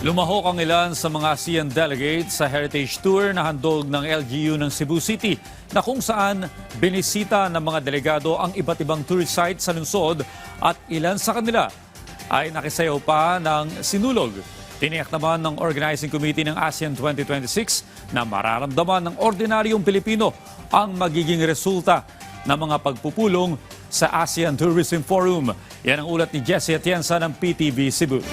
Lumahok ang ilan sa mga ASEAN delegates sa heritage tour na handog ng LGU ng Cebu City na kung saan binisita ng mga delegado ang iba't ibang tourist sites sa lungsod at ilan sa kanila ay nakisayaw pa ng sinulog. Tiniyak naman ng organizing committee ng ASEAN 2026 na mararamdaman ng ordinaryong Pilipino ang magiging resulta ng mga pagpupulong sa ASEAN Tourism Forum. Yan ang ulat ni Jessie Atienza ng PTV Cebu.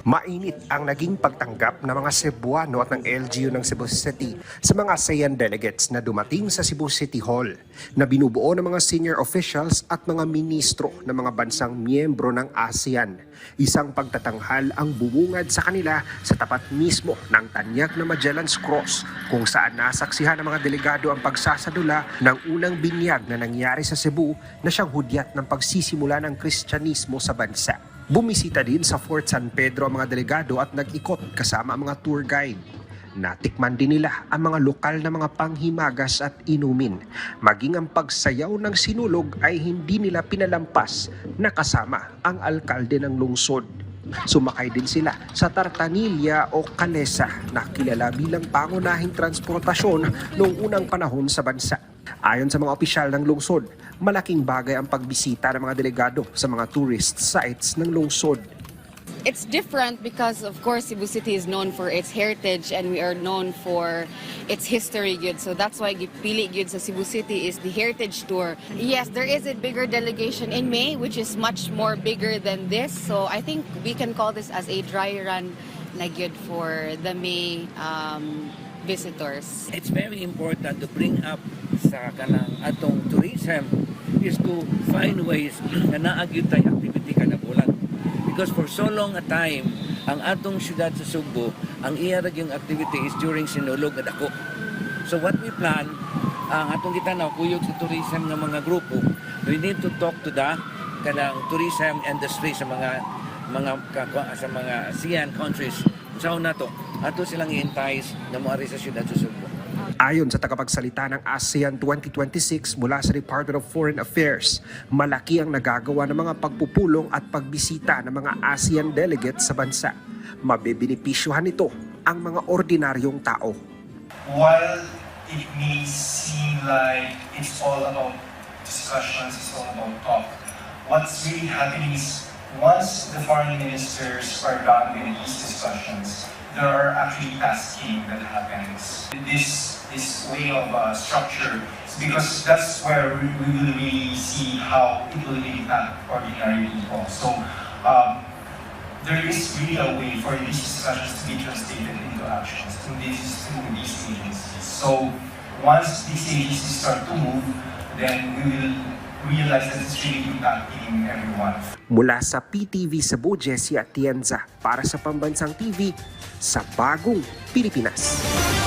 Mainit ang naging pagtanggap ng mga Cebuano at ng LGU ng Cebu City sa mga ASEAN delegates na dumating sa Cebu City Hall na binubuo ng mga senior officials at mga ministro ng mga bansang miyembro ng ASEAN. Isang pagtatanghal ang bumungad sa kanila sa tapat mismo ng tanyag na Magellan's Cross kung saan nasaksihan ng mga delegado ang pagsasadula ng unang binyag na nangyari sa Cebu na siyang hudyat ng pagsisimula ng Kristyanismo sa bansa. Bumisita din sa Fort San Pedro ang mga delegado at nag-ikot kasama ang mga tour guide. Natikman din nila ang mga lokal na mga panghimagas at inumin. Maging ang pagsayaw ng sinulog ay hindi nila pinalampas na kasama ang alkalde ng lungsod. Sumakay din sila sa tartanilya o kalesa na kilala bilang pangunahing transportasyon noong unang panahon sa bansa. Ayon sa mga opisyal ng lungsod, malaking bagay ang pagbisita ng mga delegado sa mga tourist sites ng lungsod. It's different because, of course, Cebu City is known for its heritage and we are known for its history good. So that's why gipili good sa Cebu City is the heritage tour. Yes, there is a bigger delegation in May, which is much more bigger than this. So I think we can call this as a dry run na good for the May visitors. It's very important to bring up sa kanang atong tourism is to find ways na naagyud tay activity kada bulan. Because for so long a time, ang atong syudad sa Subo, ang iyarag yung activity is during sinulog at ako. So what we plan, ang atong gitanaw, kuyog sa tourism ng mga grupo, we need to talk to the kanang tourism industry sa mga ASEAN countries. Sa una to, ato silang i-entice na muari sa syudad sa Subo. Ayon sa tagapagsalita ng ASEAN 2026 mula sa Department of Foreign Affairs, malaki ang nagagawa ng mga pagpupulong at pagbisita ng mga ASEAN delegates sa bansa. Mabebenepisyuhan nito ang mga ordinaryong tao. While it may seem like it's all about discussions, it's all about talk, what's really happening is once the foreign ministers are done with these discussions, there are actually tasking that happens. This way of structure is because that's where we will really see how it will impact ordinary people. So there is really a way for these discussions to be translated into actions through these agencies. So once these agencies start to move, then we will realize that it's really impacting everyone. Mula sa PTV Cebu, Jessie Atienza para sa Pambansang TV sa Bagong Pilipinas.